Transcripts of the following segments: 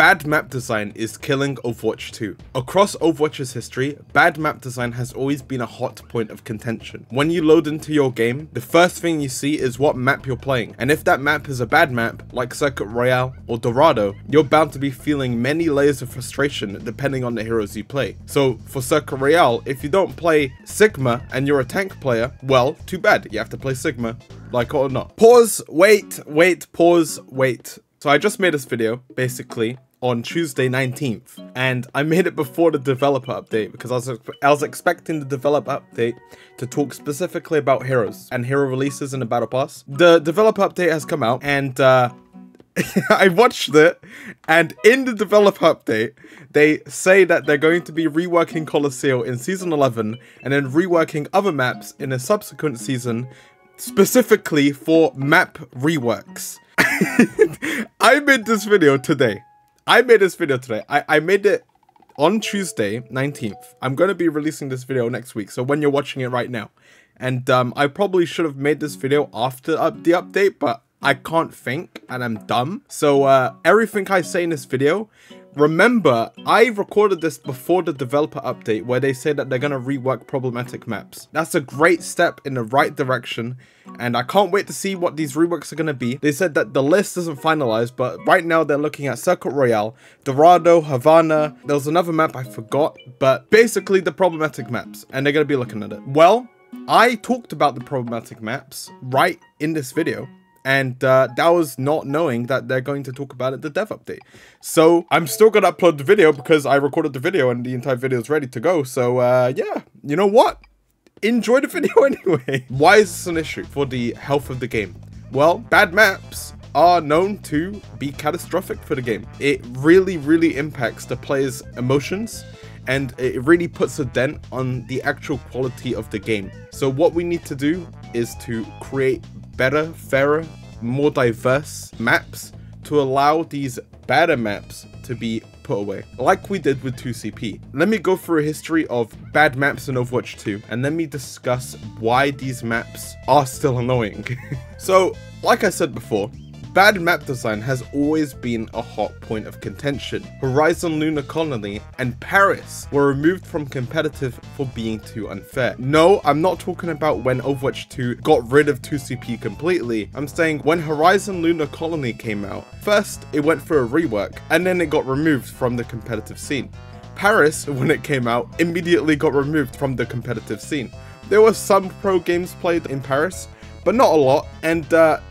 Bad map design is killing Overwatch 2. Across Overwatch's history, bad map design has always been a hot point of contention. When you load into your game, the first thing you see is what map you're playing, and if that map is a bad map, like Circuit Royale or Dorado, you're bound to be feeling many layers of frustration depending on the heroes you play. So for Circuit Royale, if you don't play Sigma and you're a tank player, well, too bad, you have to play Sigma, like it or not. Pause, wait, pause, wait. So I just made this video, basically, on Tuesday 19th, and I made it before the developer update because I was expecting the developer update to talk specifically about heroes and hero releases in the battle pass. The developer update has come out, and I watched it, and in the developer update they say that they're going to be reworking Coliseum in season 11 and then reworking other maps in a subsequent season specifically for map reworks. I made this video today. I made it on Tuesday 19th. I'm going to be releasing this video next week, so when you're watching it right now. And I probably should have made this video after the update, but I can't think and I'm dumb. So everything I say in this video, remember, I recorded this before the developer update where they say that they're going to rework problematic maps. That's a great step in the right direction, and I can't wait to see what these reworks are going to be. They said that the list isn't finalized, but right now they're looking at Circuit Royale, Dorado, Havana. There was another map I forgot, but basically the problematic maps, and they're going to be looking at it. Well, I talked about the problematic maps right in this video. And that was not knowing that they're going to talk about it in the dev update. So I'm still going to upload the video because I recorded the video and the entire video is ready to go. So yeah, you know what? Enjoy the video anyway. Why is this an issue for the health of the game? Well, bad maps are known to be catastrophic for the game. It really impacts the player's emotions, and it really puts a dent on the actual quality of the game. So what we need to do is to create better, fairer, more diverse maps to allow these better maps to be put away, like we did with 2CP. Let me go through a history of bad maps in Overwatch 2, and let me discuss why these maps are still annoying. So, like I said before, bad map design has always been a hot point of contention. Horizon Lunar Colony and Paris were removed from competitive for being too unfair. No, I'm not talking about when Overwatch 2 got rid of 2CP completely. I'm saying when Horizon Lunar Colony came out, first it went for a rework, and then it got removed from the competitive scene. Paris, when it came out, immediately got removed from the competitive scene. There were some pro games played in Paris, but not a lot, and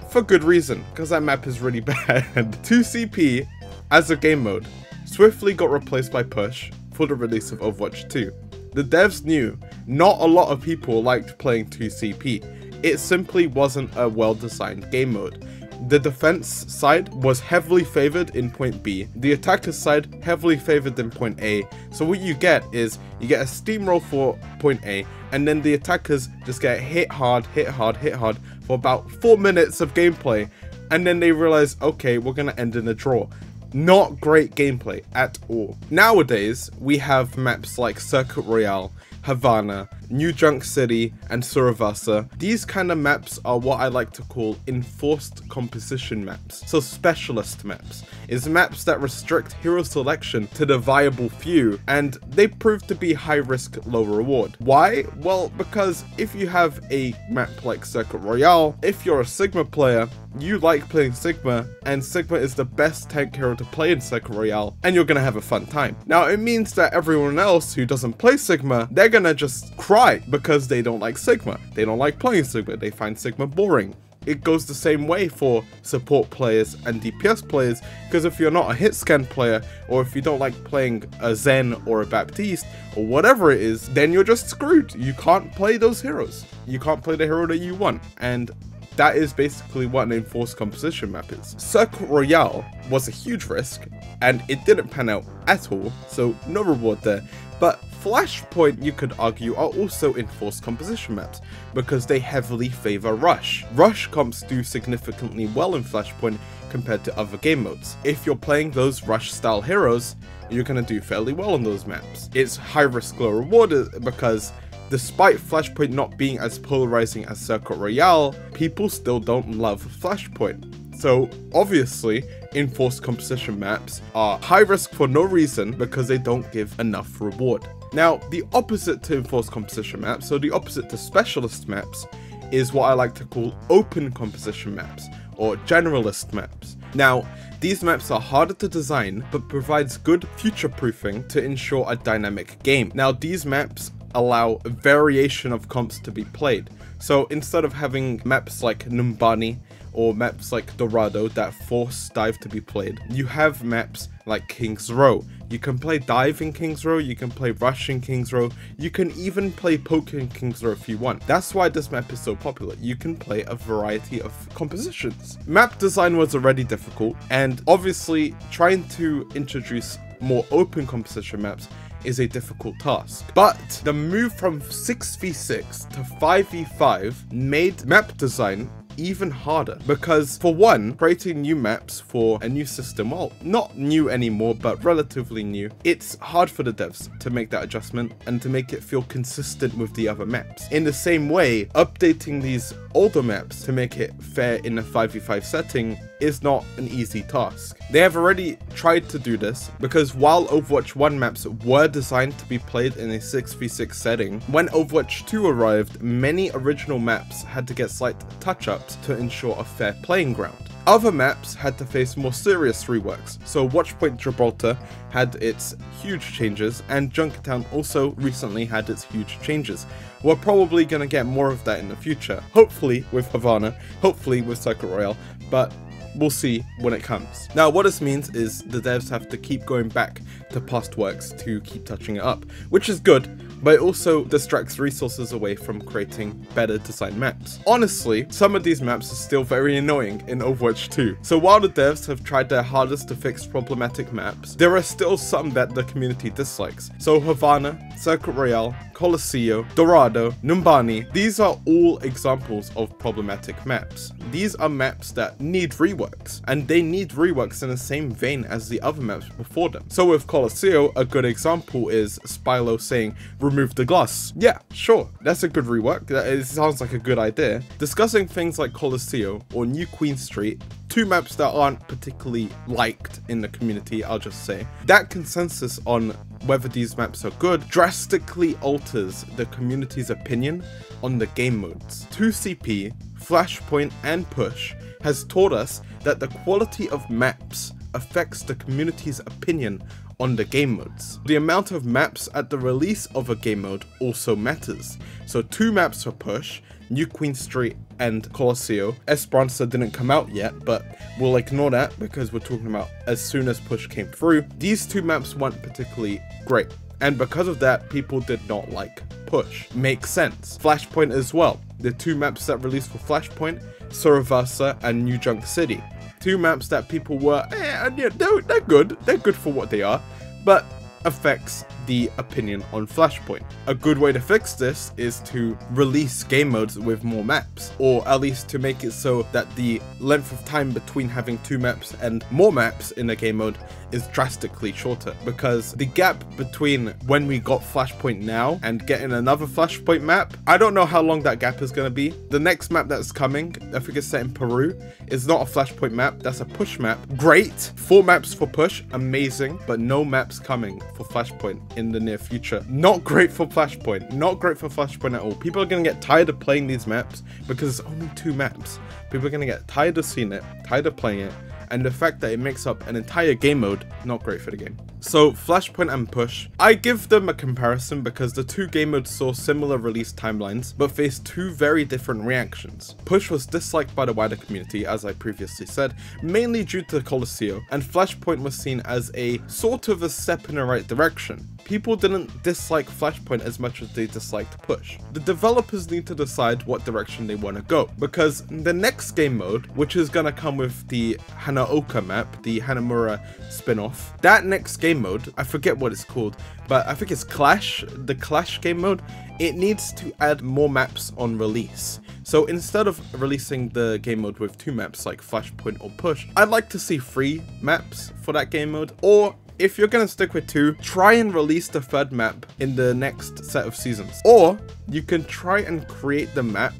for good reason, because that map is really bad. 2CP, as a game mode, swiftly got replaced by Push for the release of Overwatch 2. The devs knew not a lot of people liked playing 2CP. It simply wasn't a well-designed game mode. The defense side was heavily favored in point B, the attacker side heavily favored in point A, so what you get is, you get a steamroll for point A, and then the attackers just get hit hard for about 4 minutes of gameplay, and then they realize, okay, we're gonna end in a draw. Not great gameplay at all. Nowadays, we have maps like Circuit Royale, Havana, New Junk City, and Suravasa. These kind of maps are what I like to call enforced composition maps. So specialist maps is maps that restrict hero selection to the viable few, and they prove to be high risk, low reward. Why? Well, because if you have a map like Circuit Royale, if you're a Sigma player, you like playing Sigma, and Sigma is the best tank hero to play in Circuit Royale, and you're gonna have a fun time. Now, it means that everyone else who doesn't play Sigma, they're gonna just cry because they don't like Sigma. They don't like playing Sigma, they find Sigma boring. It goes the same way for support players and DPS players, because if you're not a hit scan player, or if you don't like playing a Zen or a Baptiste, or whatever it is, then you're just screwed. You can't play those heroes. You can't play the hero that you want, and that is basically what an enforced composition map is. Circuit Royale was a huge risk, and it didn't pan out at all, so no reward there. But Flashpoint, you could argue, are also enforced composition maps, because they heavily favor Rush. Rush comps do significantly well in Flashpoint compared to other game modes. If you're playing those Rush style heroes, you're gonna do fairly well on those maps. It's high risk, low reward because despite Flashpoint not being as polarizing as Circuit Royale, people still don't love Flashpoint. So obviously, enforced composition maps are high risk for no reason because they don't give enough reward. Now, the opposite to enforced composition maps, so the opposite to specialist maps, is what I like to call open composition maps, or generalist maps. Now, these maps are harder to design, but provides good future-proofing to ensure a dynamic game. Now, these maps allow a variation of comps to be played. So instead of having maps like Numbani or maps like Dorado that force dive to be played, you have maps like King's Row. You can play dive in King's Row, you can play rush in King's Row, you can even play poke in King's Row if you want. That's why this map is so popular. You can play a variety of compositions. Map design was already difficult, and obviously trying to introduce more open composition maps is a difficult task. But the move from 6v6 to 5v5 made map design even harder, because for one, creating new maps for a new system, well, not new anymore, but relatively new, it's hard for the devs to make that adjustment and to make it feel consistent with the other maps. In the same way, updating these older maps to make it fair in a 5v5 setting is not an easy task. They have already tried to do this, because while Overwatch 1 maps were designed to be played in a 6v6 setting, when Overwatch 2 arrived, many original maps had to get slight touch-ups to ensure a fair playing ground. Other maps had to face more serious reworks, so Watchpoint Gibraltar had its huge changes, and Junkertown also recently had its huge changes. We're probably going to get more of that in the future, hopefully with Havana, hopefully with Circuit Royale, but we'll see when it comes. Now, what this means is the devs have to keep going back to past works to keep touching it up, which is good, but it also distracts resources away from creating better designed maps. Honestly, some of these maps are still very annoying in Overwatch 2. So while the devs have tried their hardest to fix problematic maps, there are still some that the community dislikes. So Havana, Circuit Royale, Colosseo, Dorado, Numbani, these are all examples of problematic maps. These are maps that need reworks, and they need reworks in the same vein as the other maps before them. So with Colosseo, a good example is Spylo saying, remove the glass. Yeah, sure, that's a good rework. It sounds like a good idea. Discussing things like Colosseo or New Queen Street, two maps that aren't particularly liked in the community, I'll just say. That consensus on whether these maps are good drastically alters the community's opinion on the game modes. 2CP, Flashpoint, and Push has taught us that the quality of maps affects the community's opinion on the game modes. The amount of maps at the release of a game mode also matters. So 2 maps for Push, New Queen Street and Colosseo. Esperanza didn't come out yet, but we'll ignore that because we're talking about as soon as Push came through. These 2 maps weren't particularly great, and because of that, people did not like Push. Makes sense. Flashpoint as well. The 2 maps that released for Flashpoint, Soravaza and New Junk City. 2 maps that people were, they're good for what they are, but affects the opinion on Flashpoint. A good way to fix this is to release game modes with more maps, or at least to make it so that the length of time between having 2 maps and more maps in a game mode is drastically shorter, because the gap between when we got Flashpoint now and getting another Flashpoint map, I don't know how long that gap is going to be. The next map that's coming, I think it's set in Peru, is not a Flashpoint map, that's a Push map. Great, 4 maps for Push, amazing, but no maps coming for Flashpoint in the near future. Not great for Flashpoint, not great for Flashpoint at all. People are going to get tired of playing these maps because it's only 2 maps. People are going to get tired of seeing it, tired of playing it, and the fact that it makes up an entire game mode, not great for the game. So Flashpoint and Push, I give them a comparison because the 2 game modes saw similar release timelines, but faced 2 very different reactions. Push was disliked by the wider community, as I previously said, mainly due to Colosseo, and Flashpoint was seen as a sort of a step in the right direction. People didn't dislike Flashpoint as much as they disliked Push. The developers need to decide what direction they want to go, because the next game mode, which is going to come with the Hanaoka map, the Hanamura spin-off, that next game mode, I forget what it's called, but I think it's Clash, the Clash game mode, it needs to add more maps on release. So instead of releasing the game mode with 2 maps like Flashpoint or Push, I'd like to see 3 maps for that game mode, or if you're gonna stick with 2, try and release the 3rd map in the next set of seasons. Or you can try and create the map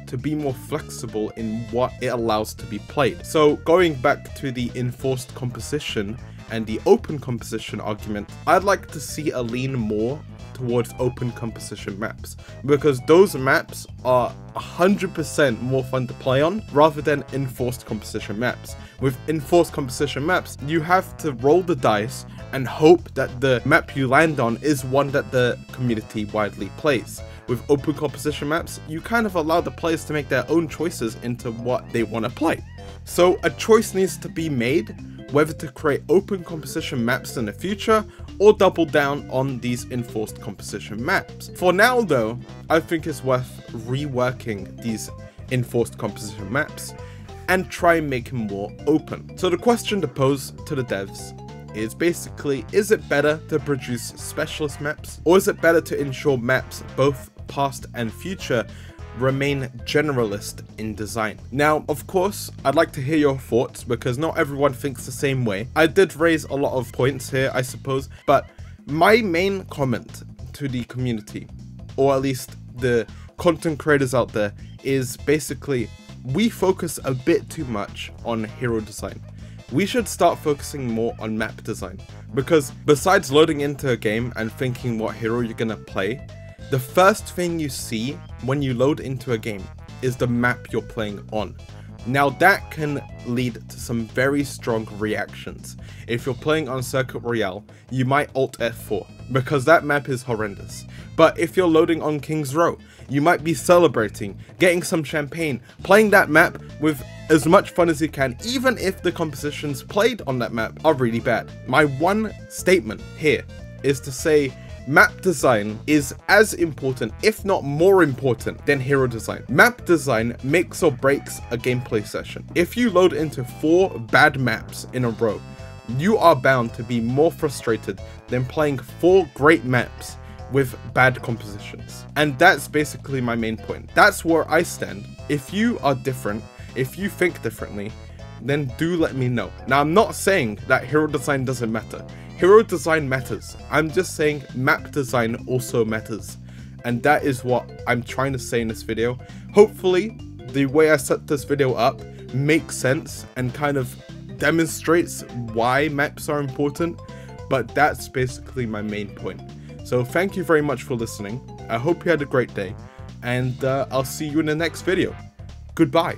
to be more flexible in what it allows to be played. So going back to the enforced composition and the open composition argument, I'd like to see a lean more towards open composition maps, because those maps are 100% more fun to play on rather than enforced composition maps. With enforced composition maps, you have to roll the dice and hope that the map you land on is one that the community widely plays. With open composition maps, you kind of allow the players to make their own choices into what they want to play. So a choice needs to be made whether to create open composition maps in the future or double down on these enforced composition maps. For now though, I think it's worth reworking these enforced composition maps and try and make them more open. So the question to pose to the devs is basically, is it better to produce specialist maps, or is it better to ensure maps, both past and future, remain generalist in design? Now, of course, I'd like to hear your thoughts, because not everyone thinks the same way. I did raise a lot of points here, I suppose, but my main comment to the community, or at least the content creators out there, is basically, we focus a bit too much on hero design. We should start focusing more on map design, because besides loading into a game and thinking what hero you're gonna play, the first thing you see when you load into a game is the map you're playing on. Now that can lead to some very strong reactions. If you're playing on Circuit Royale, you might Alt F4 because that map is horrendous. But if you're loading on King's Row, you might be celebrating, getting some champagne, playing that map with as much fun as you can, even if the compositions played on that map are really bad. My one statement here is to say, map design is as important, if not more important, than hero design. Map design makes or breaks a gameplay session. If you load into 4 bad maps in a row, you are bound to be more frustrated than playing 4 great maps with bad compositions. And that's basically my main point. That's where I stand. If you are different, if you think differently, then do let me know. Now, I'm not saying that hero design doesn't matter. Hero design matters. I'm just saying map design also matters. And that is what I'm trying to say in this video. Hopefully, the way I set this video up makes sense and kind of demonstrates why maps are important. But that's basically my main point. So thank you very much for listening. I hope you had a great day. And I'll see you in the next video. Goodbye.